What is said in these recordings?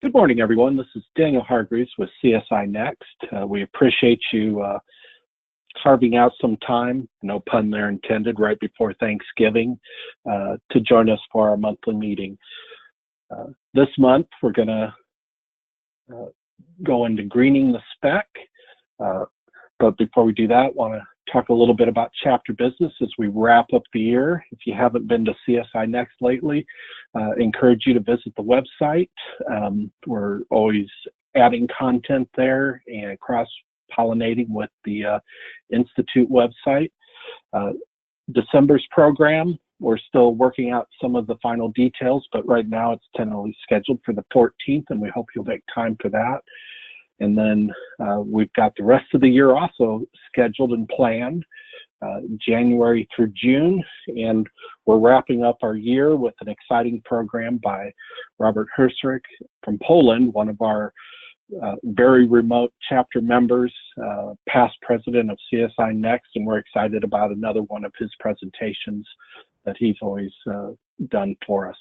Good morning, everyone. This is Daniel Hargreaves with CSINext. We appreciate you carving out some time, no pun there intended, right before Thanksgiving to join us for our monthly meeting. This month, we're going to go into greening the spec. But before we do that, I want to talk a little bit about chapter business as we wrap up the year. If you haven't been to CSINext lately, encourage you to visit the website. We're always adding content there and cross-pollinating with the Institute website. December's program, we're still working out some of the final details, but right now it's tentatively scheduled for the 14th, and we hope you'll make time for that. And then we've got the rest of the year also scheduled and planned, January through June. And we're wrapping up our year with an exciting program by Robert Herszrik from Poland, one of our very remote chapter members, past president of CSINext. And we're excited about another one of his presentations that he's always done for us.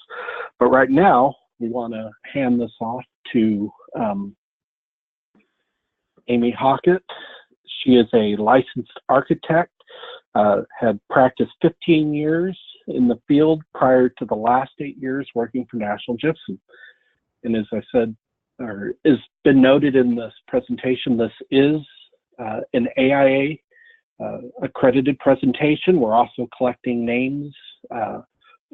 But right now, we want to hand this off to Amy Hockett. She is a licensed architect, had practiced 15 years in the field prior to the last 8 years working for National Gypsum. And as I said, or has been noted in this presentation, this is an AIA accredited presentation. We're also collecting names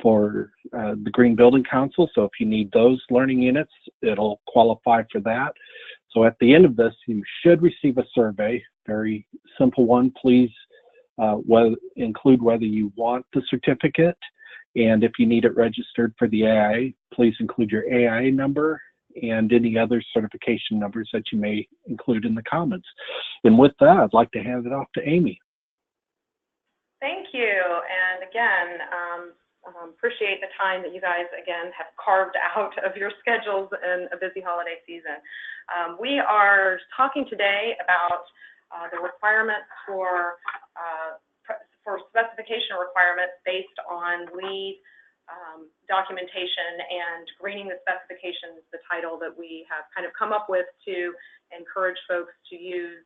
for the Green Building Council. So if you need those learning units, it'll qualify for that. So at the end of this, you should receive a survey, very simple one. Please include whether you want the certificate, and if you need it registered for the AIA, please include your AIA number and any other certification numbers that you may include in the comments. And with that, I'd like to hand it off to Amy. Thank you, and again, appreciate the time that you guys, again, have carved out of your schedules in a busy holiday season. We are talking today about the requirements for specification requirements based on LEED documentation, and greening the specifications, the title that we have kind of come up with to encourage folks to use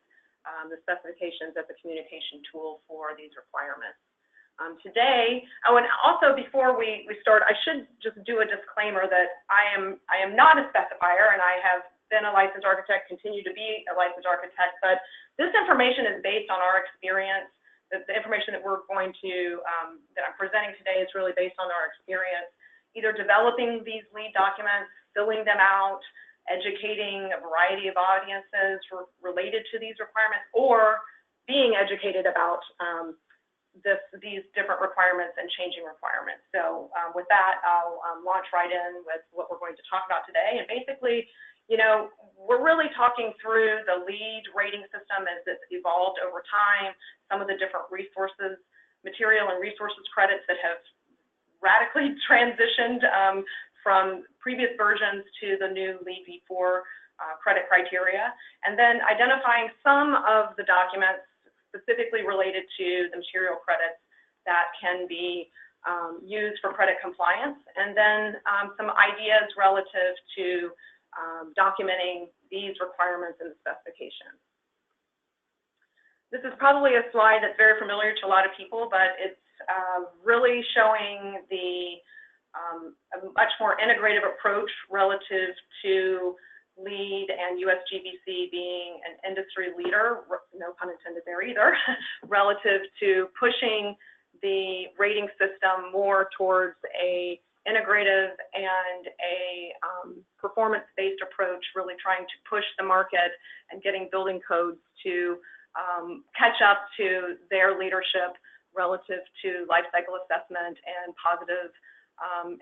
the specifications as a communication tool for these requirements. Today, and also before we start, I should just do a disclaimer that I am not a specifier, and I have been a licensed architect, continue to be a licensed architect, but this information is based on our experience. The information that we're going to, that I'm presenting today is really based on our experience, either developing these LEED documents, filling them out, educating a variety of audiences related to these requirements, or being educated about these different requirements and changing requirements. So with that, I'll launch right in with what we're going to talk about today. And basically, you know, we're really talking through the LEED rating system as it's evolved over time, some of the different resources, material and resources credits that have radically transitioned from previous versions to the new LEED v4 credit criteria, and then identifying some of the documents specifically related to the material credits that can be used for credit compliance, and then some ideas relative to documenting these requirements in the specification. This is probably a slide that's very familiar to a lot of people, but it's really showing a much more integrative approach relative to LEED and USGBC being an industry leader, no pun intended there either, relative to pushing the rating system more towards a integrative and a performance-based approach, really trying to push the market and getting building codes to catch up to their leadership relative to life cycle assessment and positive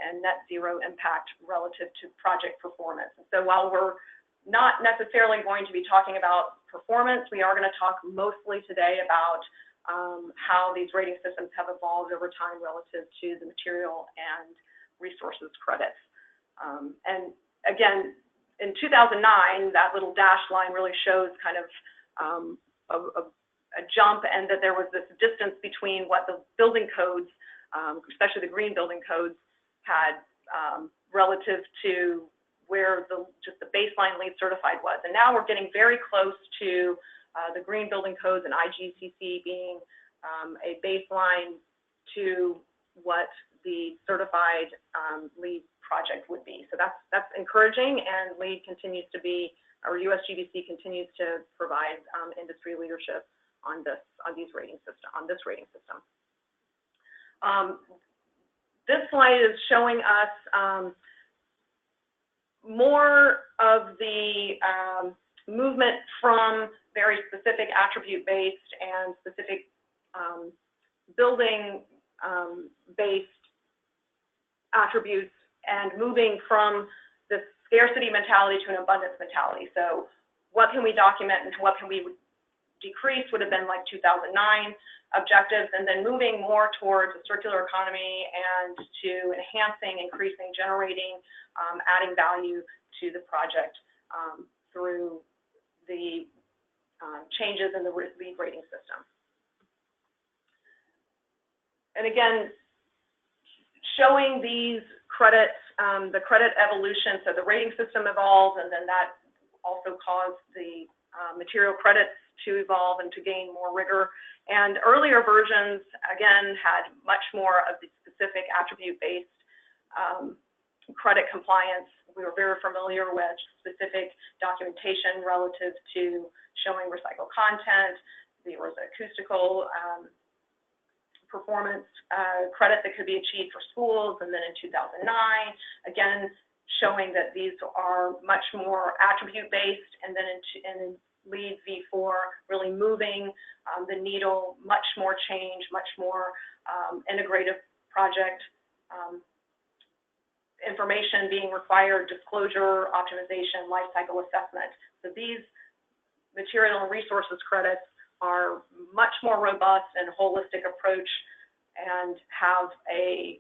and net zero impact relative to project performance. And so while we're not necessarily going to be talking about performance, we are going to talk mostly today about how these rating systems have evolved over time relative to the material and resources credits. And again, in 2009, that little dashed line really shows kind of a jump, and that there was this distance between what the building codes, especially the green building codes, had relative to where just the baseline LEED certified was. And now we're getting very close to the green building codes and IGCC being a baseline to what the certified LEED project would be. So that's encouraging, and LEED continues to be, or USGBC continues to provide industry leadership on this rating system. This slide is showing us more of the movement from very specific attribute-based and specific building-based attributes, and moving from the scarcity mentality to an abundance mentality. So what can we document and what can we decrease would have been like 2009 objectives, and then moving more towards a circular economy and to enhancing, increasing, generating, adding value to the project through the changes in the LEED rating system. And again, showing these credits, the credit evolution, so the rating system evolved, and then that also caused the material credits to evolve and to gain more rigor. And earlier versions, again, had much more of the specific attribute-based credit compliance. We were very familiar with specific documentation relative to showing recycled content. There was acoustical performance credit that could be achieved for schools, and then in 2009, again, showing that these are much more attribute-based, and then in LEED V4, really moving the needle, much more change, much more integrative project information being required, disclosure, optimization, life cycle assessment. So these material and resources credits are much more robust and holistic approach, and have a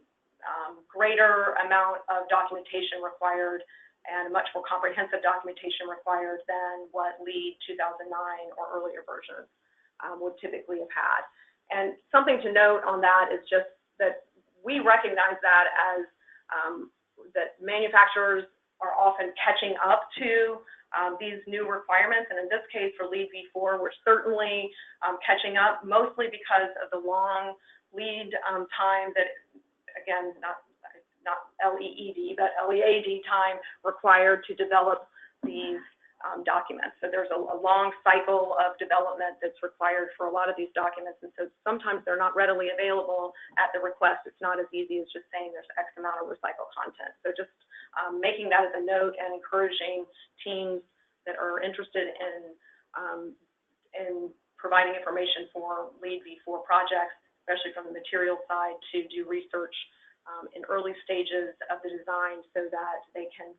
greater amount of documentation required and much more comprehensive documentation required than what LEED 2009 or earlier versions would typically have had. And something to note on that is just that we recognize that as that manufacturers are often catching up to these new requirements, and in this case for LEED V4, we're certainly catching up, mostly because of the long lead time that, again, not LEED, but LEAD time required to develop these documents. So there's a long cycle of development that's required for a lot of these documents, and so sometimes they're not readily available at the request. It's not as easy as just saying there's X amount of recycled content. So just making that as a note and encouraging teams that are interested in providing information for LEED V4 projects, especially from the material side, to do research in early stages of the design, so that they can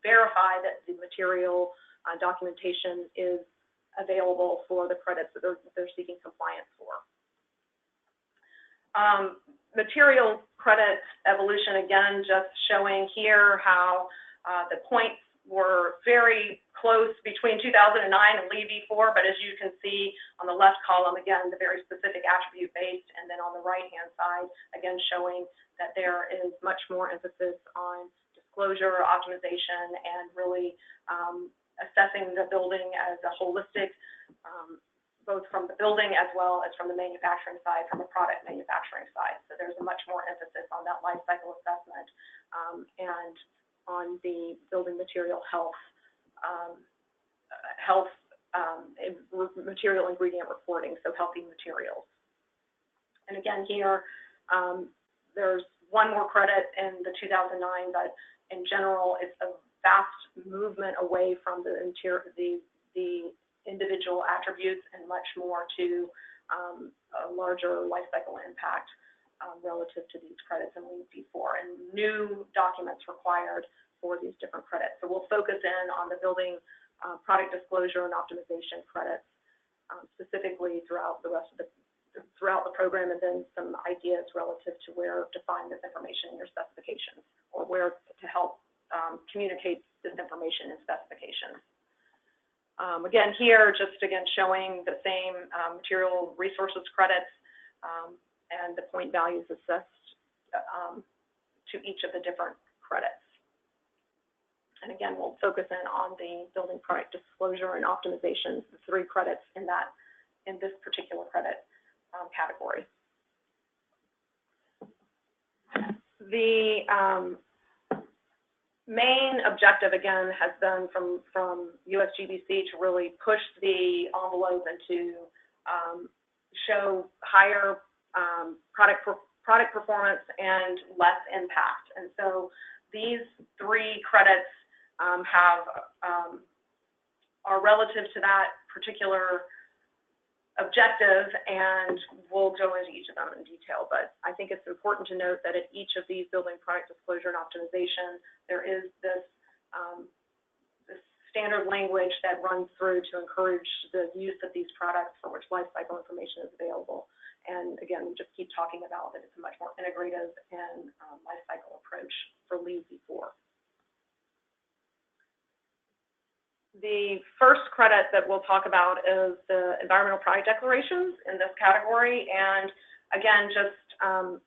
verify that the material documentation is available for the credits that they're seeking compliance for. Material credit evolution, again, just showing here how the points were very close between 2009 and LEED V4, but as you can see on the left column, again, the very specific attribute-based, and then on the right-hand side, again, showing that there is much more emphasis on disclosure, optimization, and really assessing the building as a holistic, both from the building as well as from the manufacturing side, from the product manufacturing side. So there's a much more emphasis on that life cycle assessment and on the building material health, material ingredient reporting, so healthy materials. And again, here, there's one more credit in the 2009, but in general, it's a vast movement away from the individual attributes and much more to a larger life cycle impact relative to these credits in LEED V4, and new documents required for these different credits. So we'll focus in on the building product disclosure and optimization credits specifically throughout the rest of the program, and then some ideas relative to where to find this information in your specifications, or where to help communicate this information in specifications. Again, here, just again showing the same material resources credits and the point values assessed to each of the different credits. And again, we'll focus in on the building product disclosure and optimization, the 3 credits in this particular credit category. The main objective, again, has been from USGBC to really push the envelope and to show higher product performance and less impact. And so these 3 credits are relative to that particular objective, and we'll go into each of them in detail. But I think it's important to note that at each of these building product disclosure and optimization, there is this standard language that runs through to encourage the use of these products for which life cycle information is available. And again, we just keep talking about that it's a much more integrative and life cycle approach for LEED V4. The first credit that we'll talk about is the environmental product declarations in this category. And again, just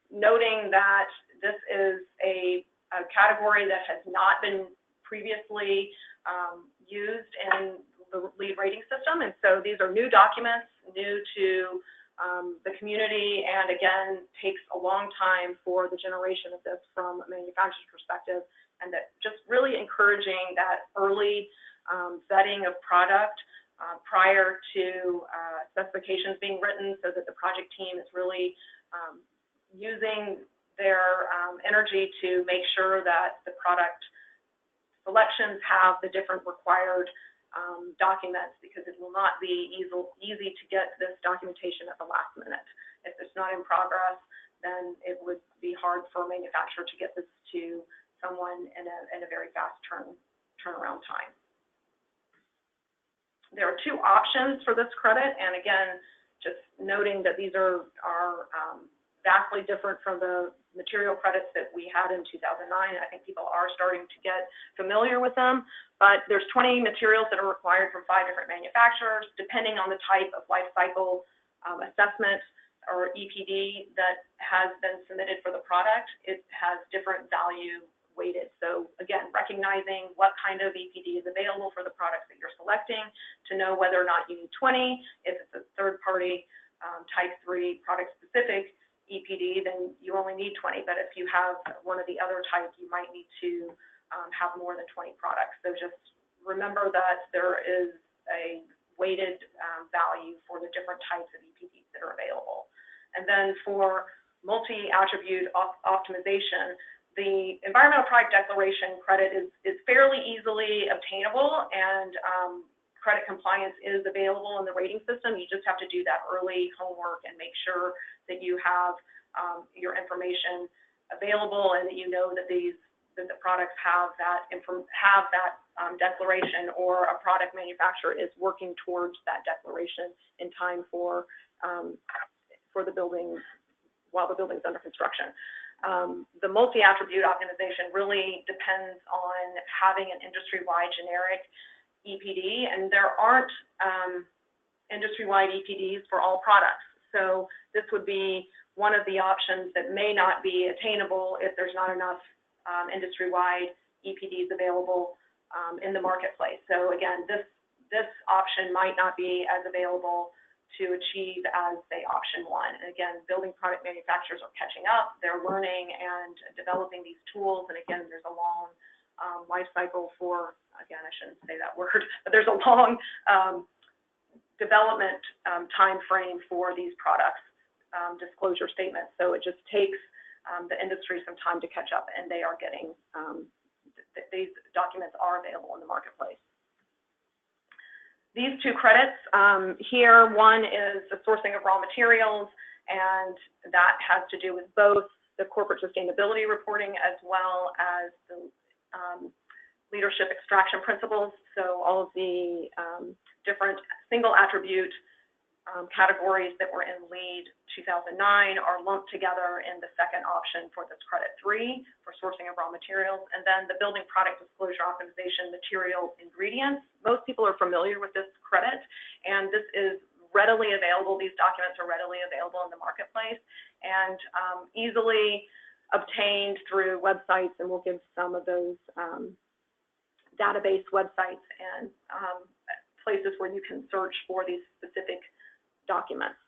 noting that this is a category that has not been previously used in the LEED rating system. And so these are new documents, new to the community, and again, takes a long time for the generation of this from a manufacturer's perspective, and that just really encouraging that early vetting of product prior to specifications being written, so that the project team is really using their energy to make sure that the product selections have the different required documents, because it will not be easy to get this documentation at the last minute. If it's not in progress, then it would be hard for a manufacturer to get this to someone in a very fast turnaround time. There are 2 options for this credit, and again, just noting that these are vastly different from the material credits that we had in 2009. I think people are starting to get familiar with them, but there's 20 materials that are required from 5 different manufacturers, depending on the type of life cycle assessment or EPD that has been submitted for the product. It has different value weighted. So again, recognizing what kind of EPD is available for the products that you're selecting, to know whether or not you need 20. If it's a third-party type 3 product-specific EPD, then you only need 20. But if you have one of the other types, you might need to have more than 20 products. So just remember that there is a weighted value for the different types of EPDs that are available. And then for multi-attribute optimization, the environmental product declaration credit is fairly easily obtainable, and credit compliance is available in the rating system. You just have to do that early homework and make sure that you have your information available, and that you know that the products have that declaration, or a product manufacturer is working towards that declaration in time for the building, while the building's under construction. The multi-attribute optimization really depends on having an industry-wide generic EPD, and there aren't industry-wide EPDs for all products. So this would be one of the options that may not be attainable if there's not enough industry-wide EPDs available in the marketplace. So again, this option might not be as available to achieve as, say, option 1. And again, building product manufacturers are catching up. They're learning and developing these tools. And again, there's a long life cycle for, again, I shouldn't say that word, but there's a long development time frame for these products disclosure statements. So it just takes the industry some time to catch up, and they are getting, these documents are available in the marketplace. These 2 credits here, one is the sourcing of raw materials, and that has to do with both the corporate sustainability reporting as well as the leadership extraction principles. So all of the different single attribute categories that were in LEED 2009 are lumped together in the second option for this credit 3 for sourcing of raw materials. And then the building product disclosure optimization material ingredients. Most people are familiar with this credit, and this is readily available. These documents are readily available in the marketplace and easily obtained through websites, and we'll give some of those database websites and places where you can search for these specific documents.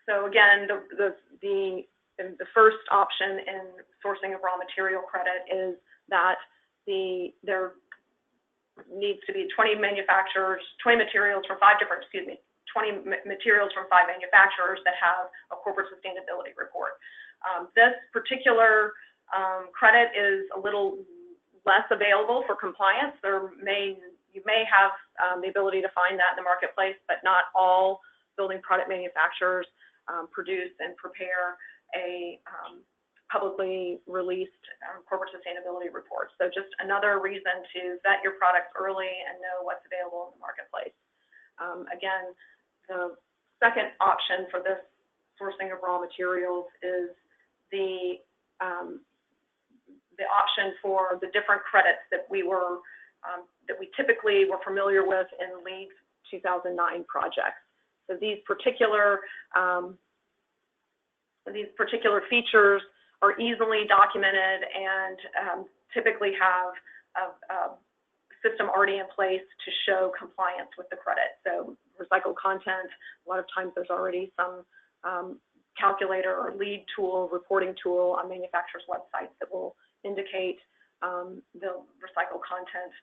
So again, the first option in sourcing of raw material credit is that there needs to be 20 materials from 5 manufacturers that have a corporate sustainability report. This particular credit is a little less available for compliance. You may have the ability to find that in the marketplace, but not all building product manufacturers produce and prepare a publicly released corporate sustainability report. So just another reason to vet your products early and know what's available in the marketplace. Again, the second option for this sourcing of raw materials is the option for the different credits that we typically were familiar with in LEED 2009 projects. So these particular features are easily documented and typically have a system already in place to show compliance with the credit. So recycled content, a lot of times there's already some calculator or LEED tool, reporting tool on manufacturers' websites that will indicate the recycled content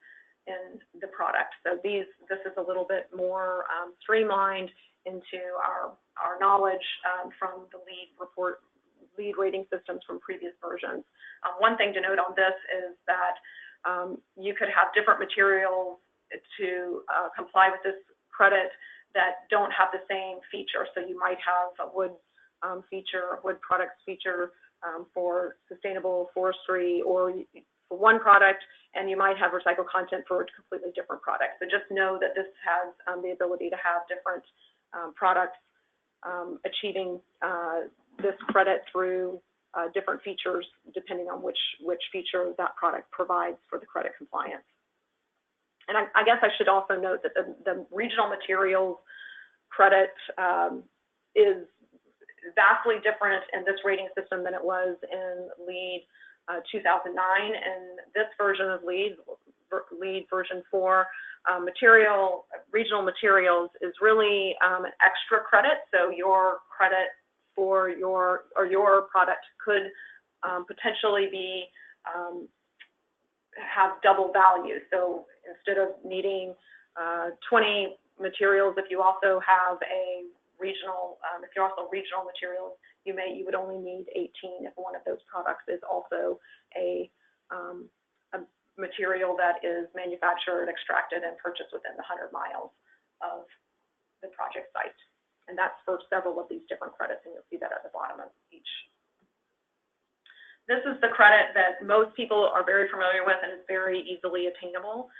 in the product. So this is a little bit more streamlined into our knowledge from the LEED rating systems from previous versions. One thing to note on this is that you could have different materials to comply with this credit that don't have the same feature. So you might have a wood wood products feature for sustainable forestry or for one product, and you might have recycled content for a completely different product. So just know that this has the ability to have different products achieving this credit through different features depending on which feature that product provides for the credit compliance. And I guess I should also note that the regional materials credit is vastly different in this rating system than it was in LEED 2009. And this version of LEED version 4, regional materials is really an extra credit. So your credit for your product could potentially be have double value. So instead of needing 20 materials, if you also have a regional, if you're also regional materials, you would only need 18 if one of those products is also a material that is manufactured, extracted, and purchased within the 100 miles of the project site. And that's for several of these different credits, and you'll see that at the bottom of each. This is the credit that most people are very familiar with and is very easily attainable.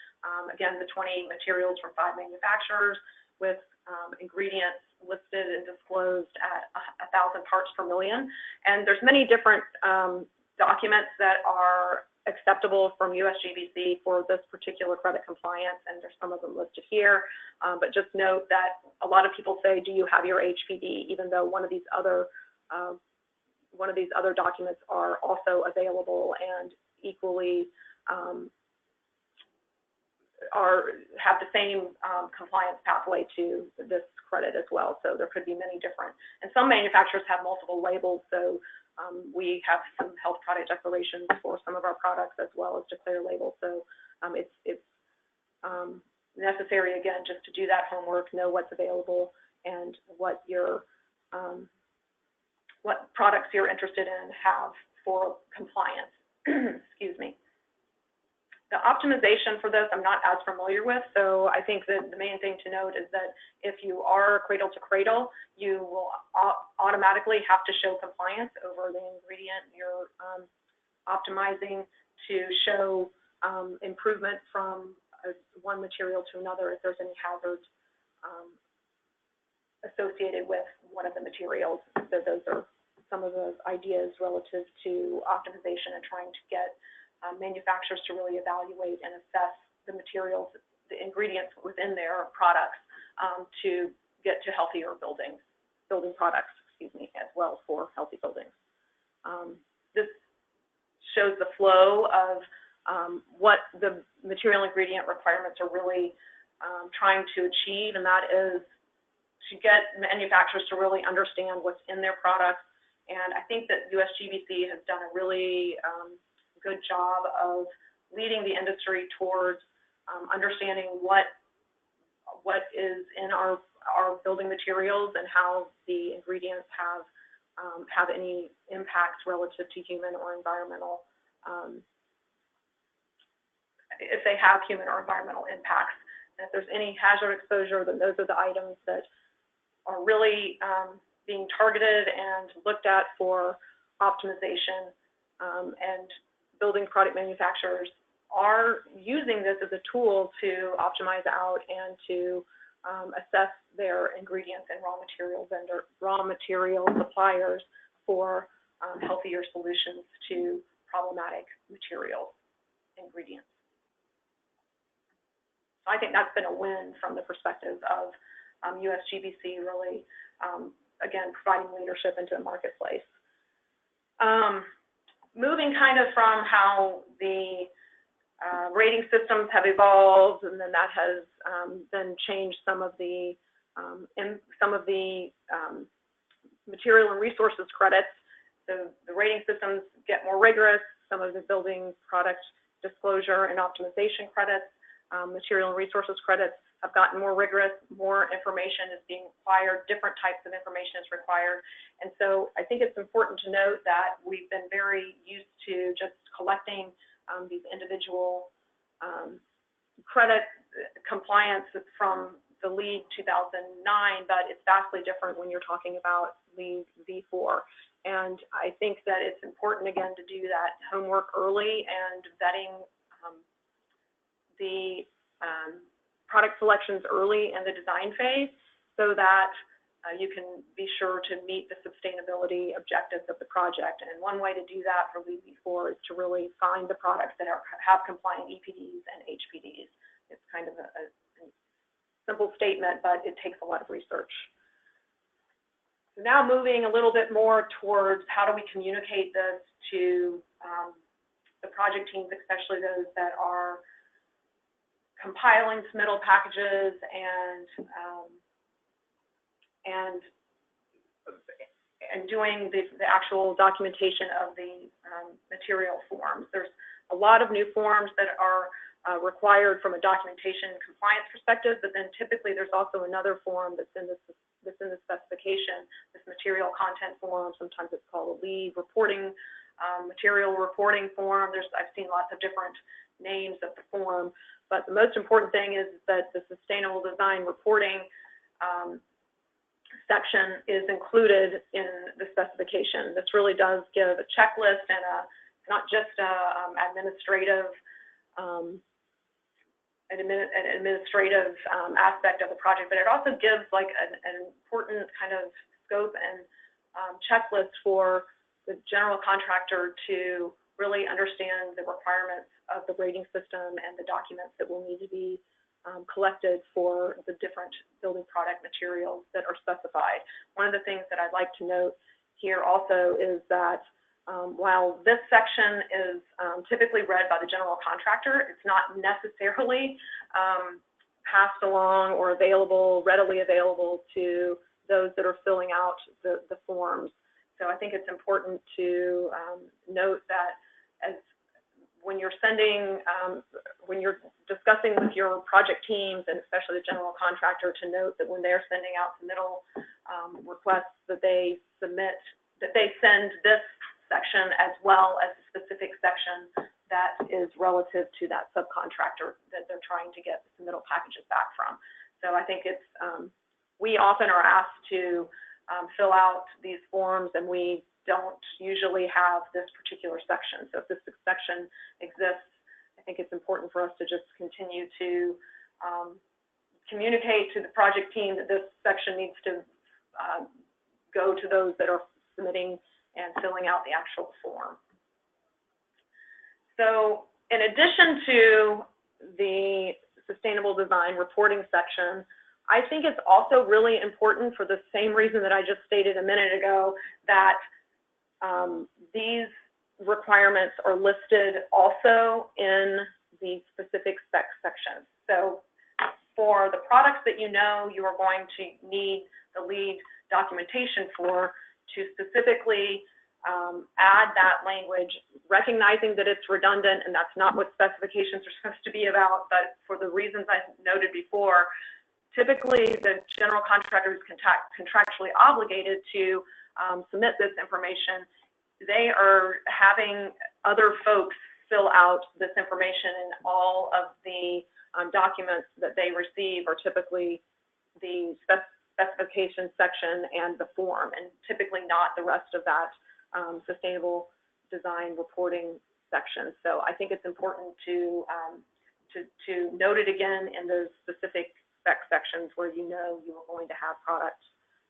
Again, the 20 materials from 5 manufacturers with ingredients listed and disclosed at 1,000 parts per million. And there's many different documents that are acceptable from USGBC for this particular credit compliance, and there's some of them listed here. But just note that a lot of people say, do you have your HPD, even though one of these other documents are also available and equally have the same compliance pathway to this credit as well. So there could be many different, and some manufacturers have multiple labels. So we have some health product declarations for some of our products as well as declare labels. So it's necessary, again, just to do that homework, know what's available and what products you're interested in have for compliance. Excuse me. The optimization for this I'm not as familiar with, so I think that the main thing to note is that if you are cradle to cradle, you will automatically have to show compliance over the ingredient you're optimizing to show improvement from one material to another if there's any hazards associated with one of the materials. So those are some of the ideas relative to optimization and trying to get manufacturers to really evaluate and assess the materials, the ingredients within their products to get to healthier building products, as well for healthy buildings. This shows the flow of what the material ingredient requirements are really trying to achieve, and that is to get manufacturers to really understand what's in their products. And I think that USGBC has done a really good job of leading the industry towards understanding what is in our building materials and how the ingredients have any impacts relative to human or environmental, if they have human or environmental impacts. And if there's any hazard exposure, then those are the items that are really being targeted and looked at for optimization, and building product manufacturers are using this as a tool to optimize out and to assess their ingredients and raw material suppliers for healthier solutions to problematic material ingredients. So I think that's been a win from the perspective of USGBC really, again, providing leadership into the marketplace. Moving kind of from how the rating systems have evolved, and then that has then changed some of the material and resources credits. So the rating systems get more rigorous. Some of the building product disclosure and optimization credits, material and resources credits have gotten more rigorous. More information is being required. Different types of information is required. And so I think it's important to note that we've been very used to just collecting these individual credit compliance from the LEED 2009, but it's vastly different when you're talking about LEED V4. And I think that it's important, again, to do that homework early and vetting the product selections early in the design phase so that you can be sure to meet the sustainability objectives of the project. And one way to do that for LEED V4 is to really find the products that have compliant EPDs and HPDs. It's kind of a simple statement, but it takes a lot of research. So now moving a little bit more towards how do we communicate this to the project teams, especially those that are compiling submittal packages and doing the actual documentation of the material forms. There's a lot of new forms that are required from a documentation and compliance perspective, but then typically there's also another form that's in the specification, this material content form. Sometimes it's called a LEED reporting, material reporting form. I've seen lots of different names of the form, but the most important thing is that the sustainable design reporting section is included in the specification. This really does give a checklist and not just an administrative aspect of the project, but it also gives like an important kind of scope and checklist for the general contractor to really understand the requirements of the rating system and the documents that will need to be collected for the different building product materials that are specified. One of the things that I'd like to note here also is that while this section is typically read by the general contractor, it's not necessarily passed along or readily available to those that are filling out the forms. So I think it's important to note that when you're discussing with your project teams, and especially the general contractor, to note that when they're sending out submittal requests, that they send this section as well as a specific section that is relative to that subcontractor that they're trying to get the submittal packages back from. So I think it's, we often are asked to fill out these forms, and we don't usually have this particular section. So if this section exists, I think it's important for us to just continue to communicate to the project team that this section needs to go to those that are submitting and filling out the actual form. So in addition to the sustainable design reporting section, I think it's also really important, for the same reason that I just stated a minute ago, that these requirements are listed also in the specific spec sections. So for the products that you know you are going to need the lead documentation for, to specifically add that language, recognizing that it's redundant and that's not what specifications are supposed to be about, but for the reasons I noted before, typically the general contractor is contractually obligated to submit this information. They are having other folks fill out this information, and all of the documents that they receive are typically the specification section and the form, and typically not the rest of that sustainable design reporting section. So I think it's important to note it again in those specific spec sections where you know you are going to have products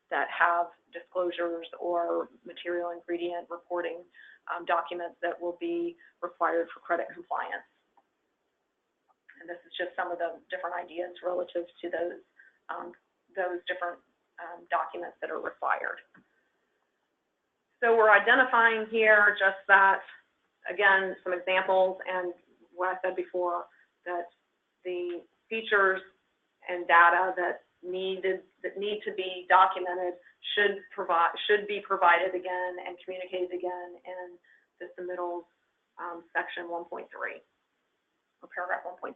that have disclosures or material ingredient reporting documents that will be required for credit compliance. And this is just some of the different ideas relative to those different documents that are required. So we're identifying here just that, again, some examples and what I said before, that the features and data that need to be documented should be provided again and communicated again in the submittals section 1.3 or paragraph 1.3.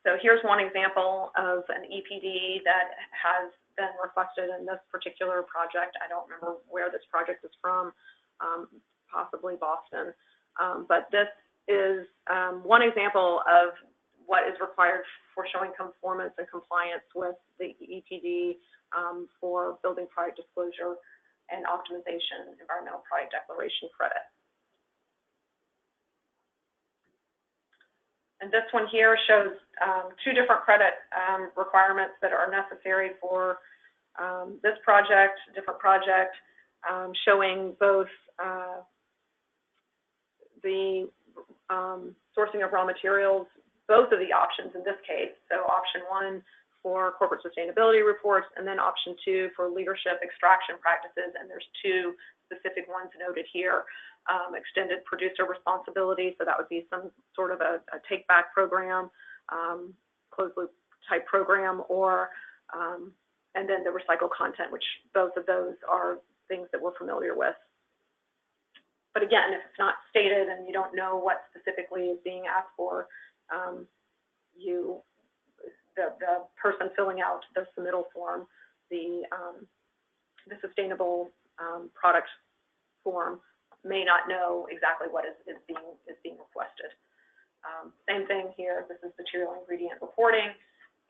So here's one example of an EPD that has been requested in this particular project. I don't remember where this project is from, possibly Boston. But this is one example of what is required for showing conformance and compliance with the EPD for building product disclosure and optimization environmental product declaration credit. And this one here shows two different credit requirements that are necessary for this project, different project, showing both the sourcing of raw materials, both of the options in this case. So option 1 for corporate sustainability reports, and then option 2 for leadership extraction practices. And there's two specific ones noted here. Extended producer responsibility, so that would be some sort of a take-back program, closed loop type program, or and then the recycled content, which both of those are things that we're familiar with. But again, if it's not stated and you don't know what specifically is being asked for, the person filling out the submittal form, the sustainable product form, may not know exactly what is being requested. Same thing here. This is material ingredient reporting,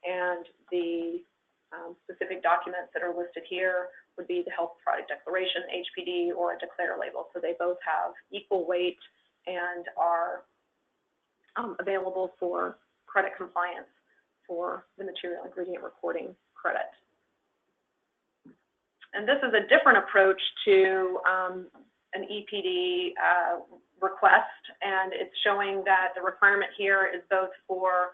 and the specific documents that are listed here would be the health product declaration, HPD, or a declare label. So they both have equal weight and are available for credit compliance for the material ingredient reporting credit. And this is a different approach to an EPD request, and it's showing that the requirement here is both for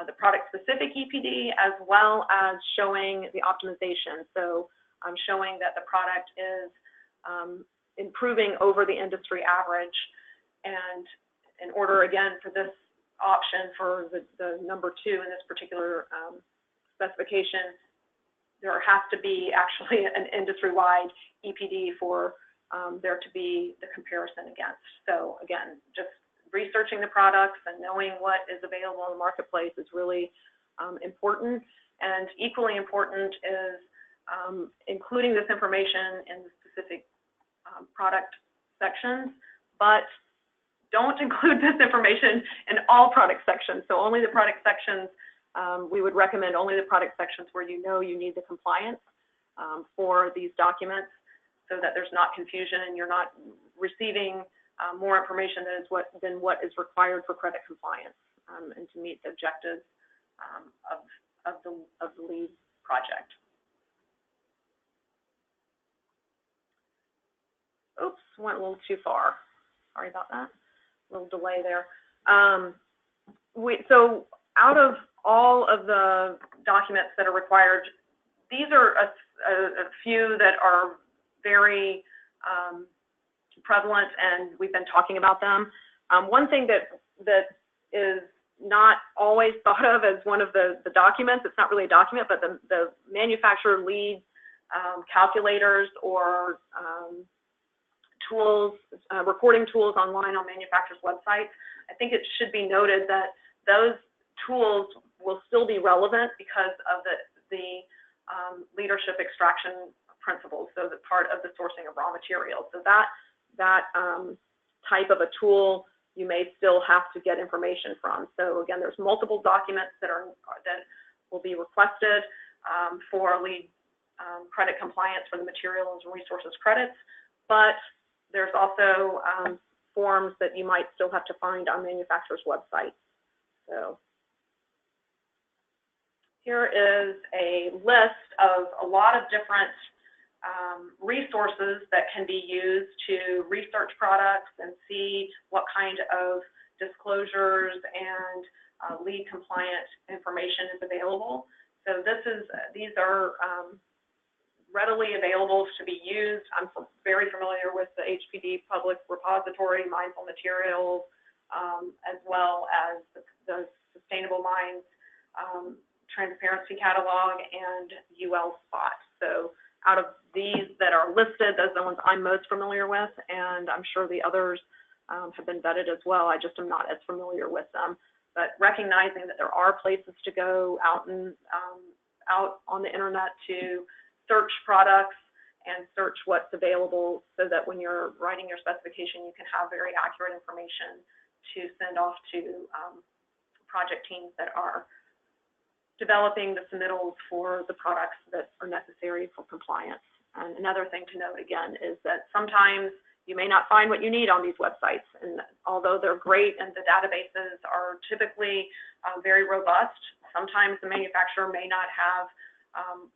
the product-specific EPD as well as showing the optimization. So I'm showing that the product is improving over the industry average. And in order, again, for this option for the number 2 in this particular specification, there has to be actually an industry-wide EPD for there to be the comparison against. So again, just researching the products and knowing what is available in the marketplace is really important. And equally important is including this information in the specific product sections, but don't include this information in all product sections. So only the product sections, we would recommend only the product sections where you know you need the compliance for these documents, so that there's not confusion and you're not receiving more information than what is required for credit compliance and to meet the objectives of the lead project. Oops, went a little too far. Sorry about that. A little delay there. So out of all of the documents that are required, these are a few that are very prevalent, and we've been talking about them. One thing that is not always thought of as one of the documents, it's not really a document, but the manufacturer lead calculators or tools, reporting tools online on manufacturers' websites. I think it should be noted that those tools will still be relevant because of the leadership extraction principles, so the part of the sourcing of raw materials. So that type of a tool you may still have to get information from. So again, there's multiple documents that will be requested for lead credit compliance for the materials and resources credits, but there's also forms that you might still have to find on manufacturers' websites. So here is a list of a lot of different resources that can be used to research products and see what kind of disclosures and lead compliant information is available. So these are readily available to be used. I'm very familiar with the HPD Public Repository, Mindful Materials, as well as the Sustainable Mines Transparency Catalog and UL Spot. So out of these that are listed, those are the ones I'm most familiar with, and I'm sure the others have been vetted as well. I just am not as familiar with them. But recognizing that there are places to go out on the internet to search products and search what's available, so that when you're writing your specification, you can have very accurate information to send off to project teams that are developing the submittals for the products that are necessary for compliance. And another thing to note again is that sometimes you may not find what you need on these websites, and although they're great and the databases are typically very robust, sometimes the manufacturer may not have,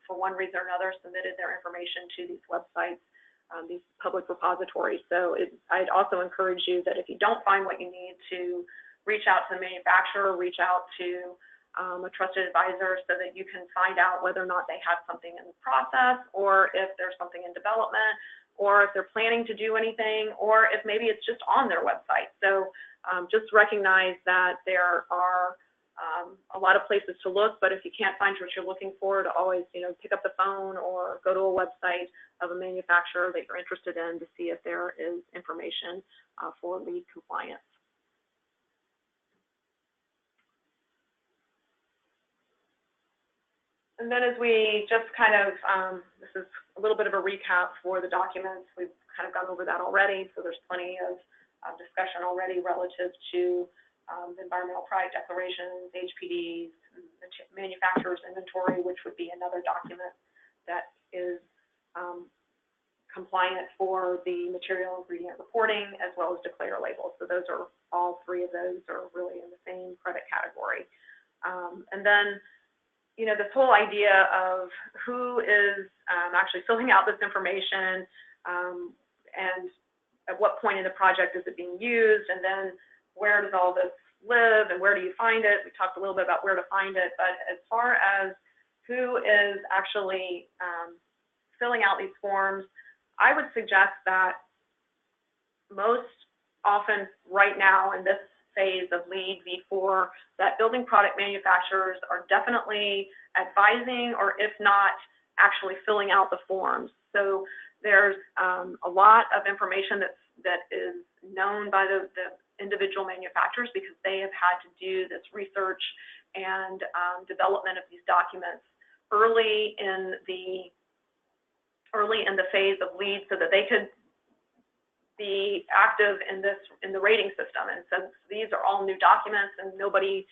for one reason or another, submitted their information to these websites, these public repositories. So I'd also encourage you that if you don't find what you need, to reach out to the manufacturer, reach out to a trusted advisor, so that you can find out whether or not they have something in the process, or if there's something in development, or if they're planning to do anything, or if maybe it's just on their website. So just recognize that there are a lot of places to look, but if you can't find what you're looking for, to always, pick up the phone or go to a website of a manufacturer that you're interested in to see if there is information for lead compliance. And then as we just kind of, this is a little bit of a recap for the documents. We've kind of gone over that already, so there's plenty of discussion already relative to the environmental product declarations, HPDs, the manufacturer's inventory, which would be another document that is compliant for the material ingredient reporting, as well as declare labels. So those are, all three of those are really in the same credit category. And then, this whole idea of who is actually filling out this information, and at what point in the project is it being used, and then where does all this live and where do you find it? We talked a little bit about where to find it, but as far as who is actually filling out these forms, I would suggest that most often right now in this phase of LEED V4, that building product manufacturers are definitely advising, or if not, actually filling out the forms. So there's a lot of information that is known by the individual manufacturers, because they have had to do this research and development of these documents early in the phase of LEED, so that they could be active in the rating system. And since these are all new documents, and nobody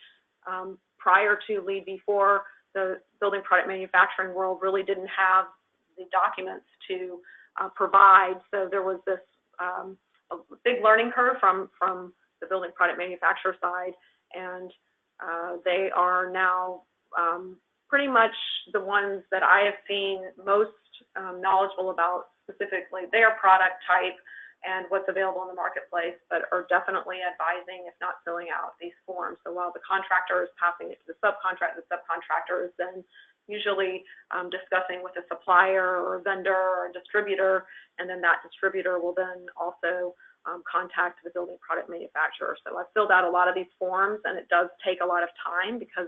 prior to LEED V4, the building product manufacturing world really didn't have the documents to provide. So there was this a big learning curve from the building product manufacturer side, and they are now pretty much the ones that I have seen most knowledgeable about specifically their product type and what's available in the marketplace, but are definitely advising, if not filling out, these forms. So while the contractor is passing it to the subcontractor is then usually discussing with a supplier or a vendor or a distributor, and then that distributor will then also contact the building product manufacturer. So I've filled out a lot of these forms, and it does take a lot of time because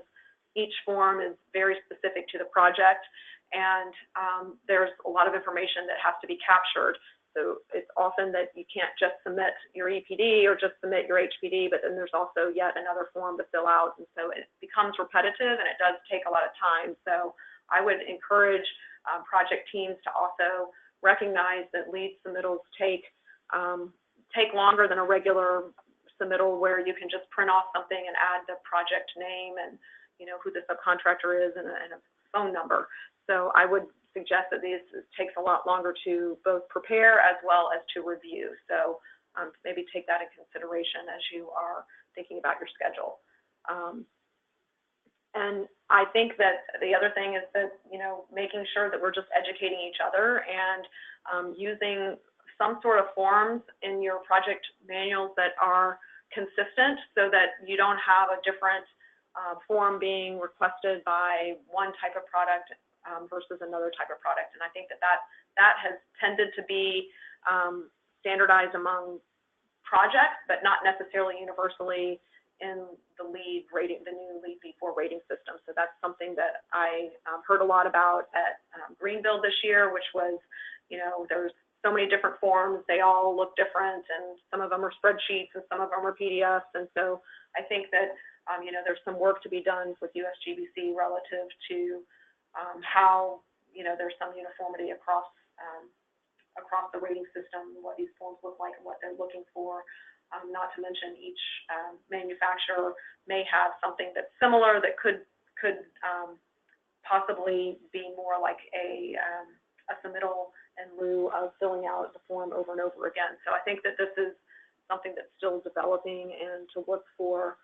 each form is very specific to the project, and there's a lot of information that has to be captured. So it's often that you can't just submit your EPD or just submit your HPD, but then there's also yet another form to fill out. And so it becomes repetitive, and it does take a lot of time. So I would encourage project teams to also recognize that lead submittals take longer than a regular submittal where you can just print off something and add the project name and who the subcontractor is and a phone number. So I would suggest that these takes a lot longer to both prepare as well as to review. So maybe take that in consideration as you are thinking about your schedule. And I think that the other thing is that, making sure that we're just educating each other and using some sort of forms in your project manuals that are consistent so that you don't have a different form being requested by one type of product versus another type of product. And I think that has tended to be standardized among projects, but not necessarily universally in the LEED rating, the new LEED V4 rating system. So that's something that I heard a lot about at Greenville this year, which was, there's so many different forms, they all look different, and some of them are spreadsheets and some of them are PDFs. And so I think that, there's some work to be done with USGBC relative to how, there's some uniformity across the rating system, what these forms look like and what they're looking for. Not to mention each manufacturer may have something that's similar that could possibly be more like a submittal in lieu of filling out the form over and over again. So I think that this is something that's still developing, and to look for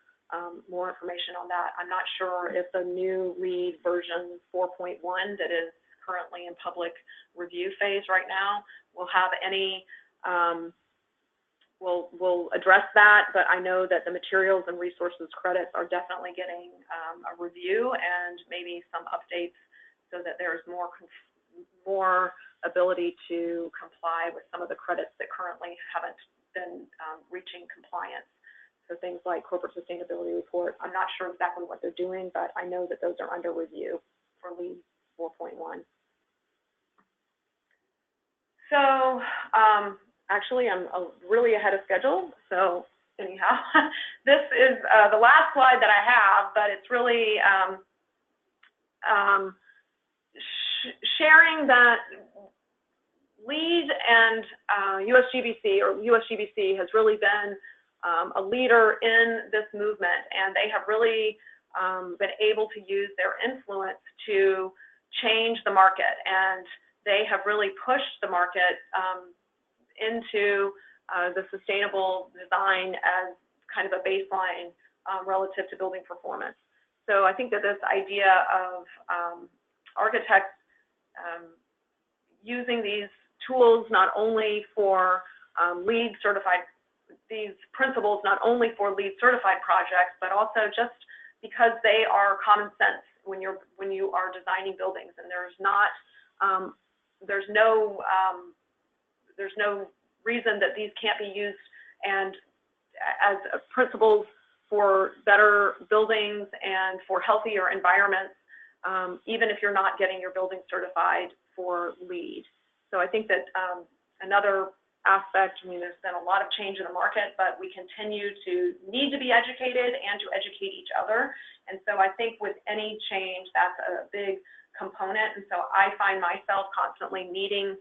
more information on that. I'm not sure if the new LEED version 4.1 that is currently in public review phase right now will have any, will address that, but I know that the materials and resources credits are definitely getting a review and maybe some updates so that there's more ability to comply with some of the credits that currently haven't been reaching compliance. So things like corporate sustainability report, I'm not sure exactly what they're doing, but I know that those are under review for LEED 4.1. So actually, I'm really ahead of schedule. So anyhow, this is the last slide that I have, but it's really sharing that LEED and USGBC has really been a leader in this movement, and they have really been able to use their influence to change the market, and they have really pushed the market into the sustainable design as kind of a baseline relative to building performance. So I think that this idea of architects using these tools not only for LEED certified, these principles not only for LEED certified projects, but also just because they are common sense when you are designing buildings, and there's no reason that these can't be used and as principles for better buildings and for healthier environments, even if you're not getting your building certified for LEED. So I think that another aspect, there's been a lot of change in the market, but we continue to need to be educated and to educate each other. And so I think with any change, that's a big component. And so I find myself constantly needing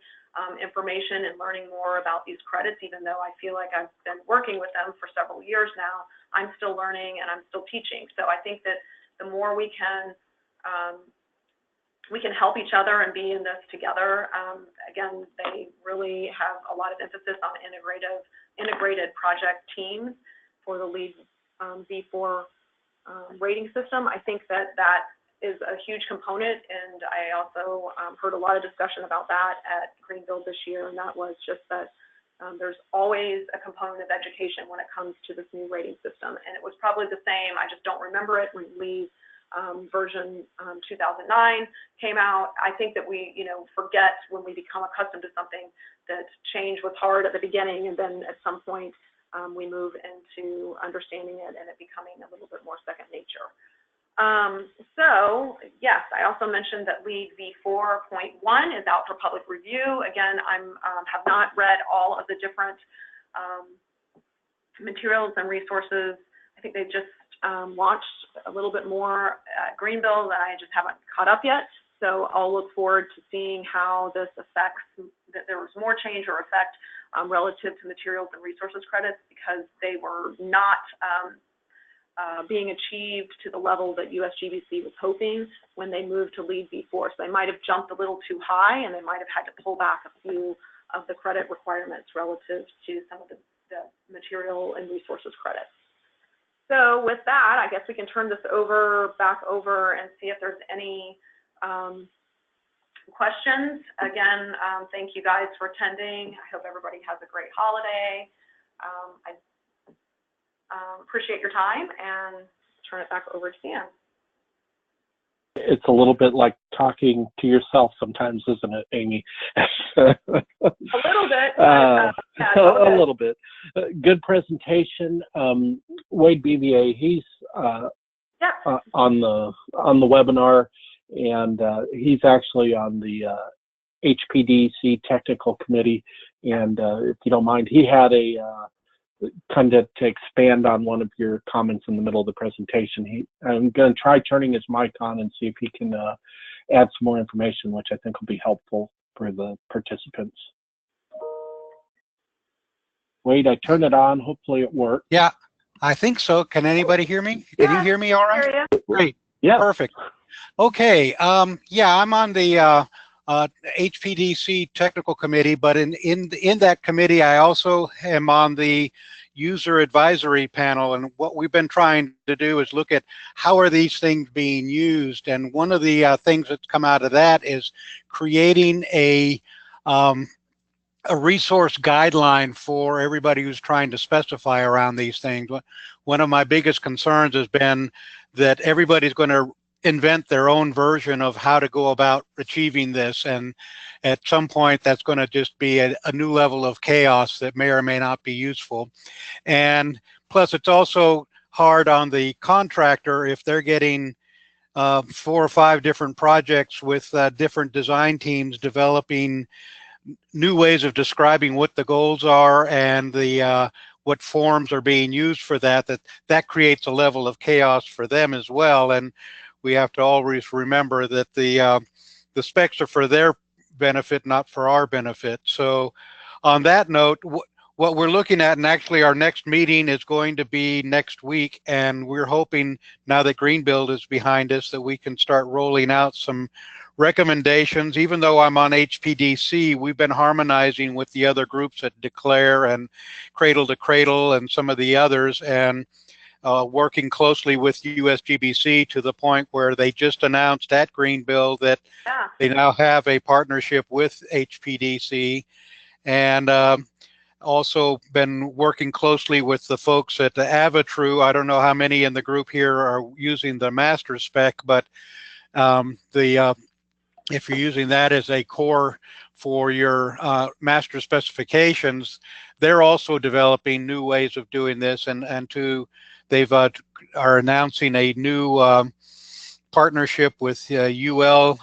information and learning more about these credits, even though I feel like I've been working with them for several years now. I'm still learning and I'm still teaching. So I think that the more we can help each other and be in this together. Again, they really have a lot of emphasis on integrated project teams for the LEED V4 rating system. I think that is a huge component, and I also heard a lot of discussion about that at Greenville this year, and that was just that there's always a component of education when it comes to this new rating system, and it was probably the same, I just don't remember it, when LEED version 2009 came out. I think that we, forget when we become accustomed to something that change was hard at the beginning, and then at some point we move into understanding it and it becoming a little bit more second nature. So yes, I also mentioned that Lead V4.1 is out for public review. Again, I have not read all of the different materials and resources. I think they just launched a little bit more at Greenville that I just haven't caught up yet. So I'll look forward to seeing how this affects, that there was more change or effect relative to materials and resources credits, because they were not being achieved to the level that USGBC was hoping when they moved to Lead V4. So they might have jumped a little too high, and they might have had to pull back a few of the credit requirements relative to some of the material and resources credits. So with that, I guess we can turn this back over and see if there's any questions. Again, thank you guys for attending. I hope everybody has a great holiday. I appreciate your time, and turn it back over to Dan. It's a little bit like talking to yourself sometimes, isn't it, Amy? A little bit. Yeah, a little bit. Good presentation. Wade BVA, he's on the webinar, and he's actually on the HPDC technical committee. And if you don't mind, he had a kind of to expand on one of your comments in the middle of the presentation. I'm going to try turning his mic on and see if he can add some more information, which I think will be helpful for the participants. Wade, I turned it on. Hopefully it worked. Yeah, I think so. Can anybody hear me? Can you hear me all right? Great. Yeah. Perfect. Okay. Yeah, I'm on the HPDC technical committee, but in that committee, I also am on the user advisory panel. And what we've been trying to do is look at how are these things being used. And one of the things that's come out of that is creating a resource guideline for everybody who's trying to specify around these things. One of my biggest concerns has been that everybody's going to invent their own version of how to go about achieving this, and at some point that's going to just be a new level of chaos that may or may not be useful. And plus it's also hard on the contractor if they're getting 4 or 5 different projects with different design teams developing new ways of describing what the goals are and the what forms are being used for that creates a level of chaos for them as well. And we have to always remember that the specs are for their benefit, not for our benefit. So on that note, what we're looking at, and actually our next meeting is going to be next week, and we're hoping now that Greenbuild is behind us that we can start rolling out some recommendations. Even though I'm on HPDC, we've been harmonizing with the other groups at Declare and Cradle to Cradle and some of the others, and working closely with USGBC to the point where they just announced at Greenbuild that they now have a partnership with HPDC, and also been working closely with the folks at the Avitru. I don't know how many in the group here are using the master spec, but if you're using that as a core for your master specifications, they're also developing new ways of doing this, and they've are announcing a new partnership with UL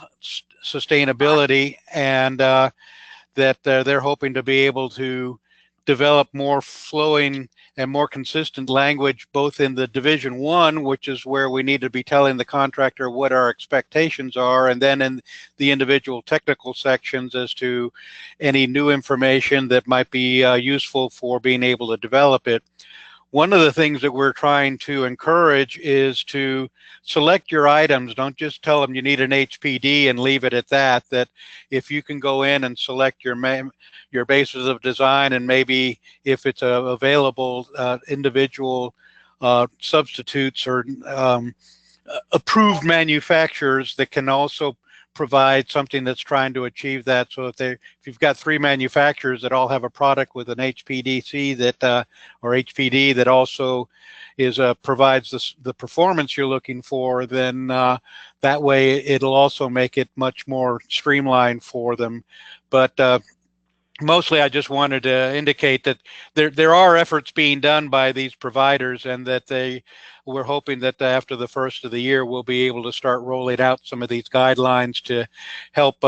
Sustainability, and that they're hoping to be able to develop more flowing and more consistent language, both in the Division 1, which is where we need to be telling the contractor what our expectations are, and then in the individual technical sections as to any new information that might be useful for being able to develop it. One of the things that we're trying to encourage is to select your items. Don't just tell them you need an HPD and leave it at that. That if you can go in and select your basis of design, and maybe if it's available, individual substitutes or approved manufacturers that can also provide something that's trying to achieve that. So if you've got 3 manufacturers that all have a product with an HPDC that or HPD that also is provides the performance you're looking for, then that way it'll also make it much more streamlined for them. But mostly, I just wanted to indicate that there are efforts being done by these providers, and that we're hoping that after the first of the year, we'll be able to start rolling out some of these guidelines to help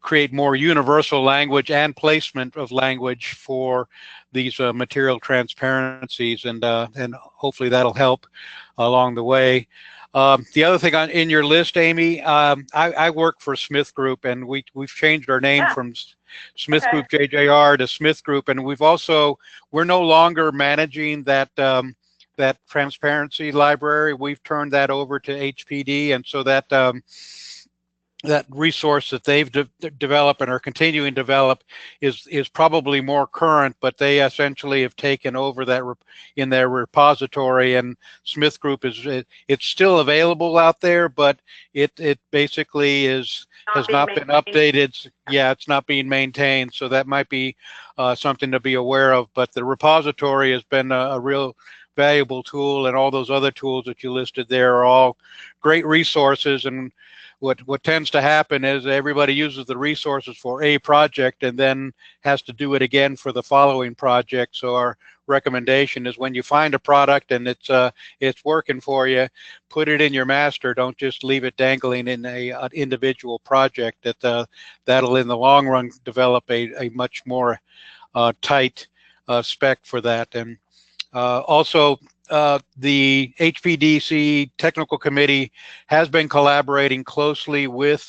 create more universal language and placement of language for these material transparencies, and hopefully that'll help along the way. The other thing in your list, Amy, I work for Smith Group, and we've changed our name from Smith Group JJR to Smith Group, and we're no longer managing that that transparency library. We've turned that over to HPD, and so that that resource that they've developed and are continuing to develop is probably more current, but they essentially have taken over that in their repository. And Smith Group it's still available out there, but it basically has not been updated. Yeah, it's not being maintained, so that might be something to be aware of. But the repository has been a real valuable tool, and all those other tools that you listed there are all great resources. And what tends to happen is everybody uses the resources for a project and then has to do it again for the following project. So our recommendation is, when you find a product and it's working for you, put it in your master. Don't just leave it dangling in an individual project. That'll in the long run develop a much more tight spec for that. And also, the HPDC Technical Committee has been collaborating closely with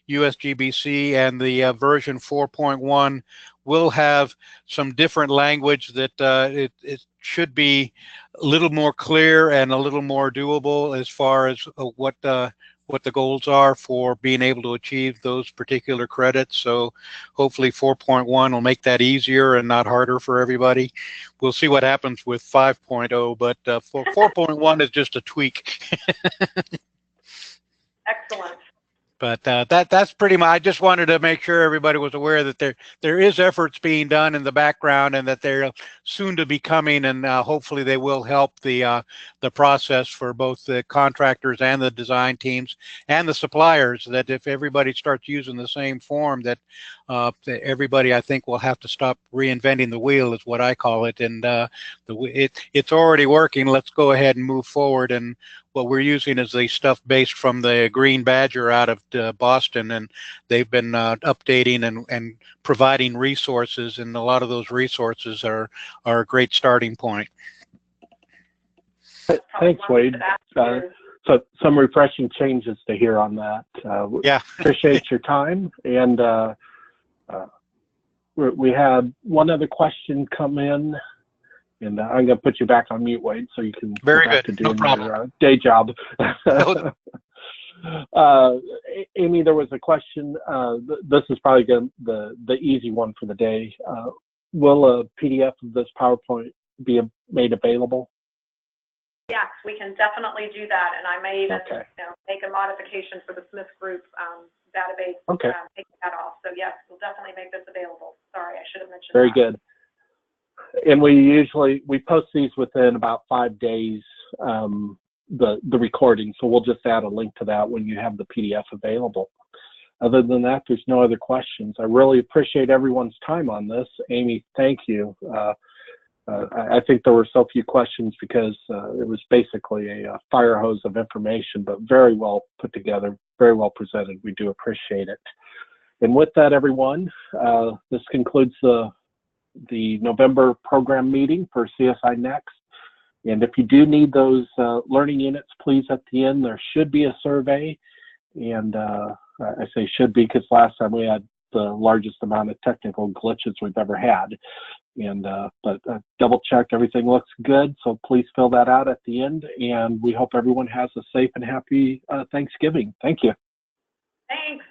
USGBC, and the version 4.1 will have some different language that it should be a little more clear and a little more doable as far as what the goals are for being able to achieve those particular credits. So hopefully 4.1 will make that easier and not harder for everybody. We'll see what happens with 5.0, but 4.1 is just a tweak. Excellent. But that's pretty much. I just wanted to make sure everybody was aware that there is efforts being done in the background, and that they're soon to be coming, and hopefully they will help the process for both the contractors and the design teams and the suppliers. That if everybody starts using the same form, that everybody, I think, will have to stop reinventing the wheel, is what I call it. And it's already working. Let's go ahead and move forward. And what we're using is the stuff based from the Green Badger out of Boston, and they've been updating and providing resources, and a lot of those resources are a great starting point. Thanks, Wade. So some refreshing changes to hear on that. Yeah. Appreciate your time. And we had one other question come in. And I'm going to put you back on mute, Wade, so you can go back good. to doing your day job. Amy, there was a question. This is probably the easy one for the day. Will a PDF of this PowerPoint be made available? Yes, we can definitely do that, and I may even make a modification for the Smith Group database. Take that off. So yes, we'll definitely make this available. Sorry, I should have mentioned Very that. Good. And we post these within about 5 days, the recording. So we'll just add a link to that when you have the PDF available. Other than that, there's no other questions. I really appreciate everyone's time on this. Amy, thank you. I think there were so few questions because it was basically a fire hose of information, but very well put together, very well presented. We do appreciate it. And with that, everyone, this concludes the November program meeting for CSINext. And if you do need those learning units, please, at the end, there should be a survey. And I say should be because last time we had the largest amount of technical glitches we've ever had. And but double check everything looks good. So please fill that out at the end. And we hope everyone has a safe and happy Thanksgiving. Thank you. Thanks.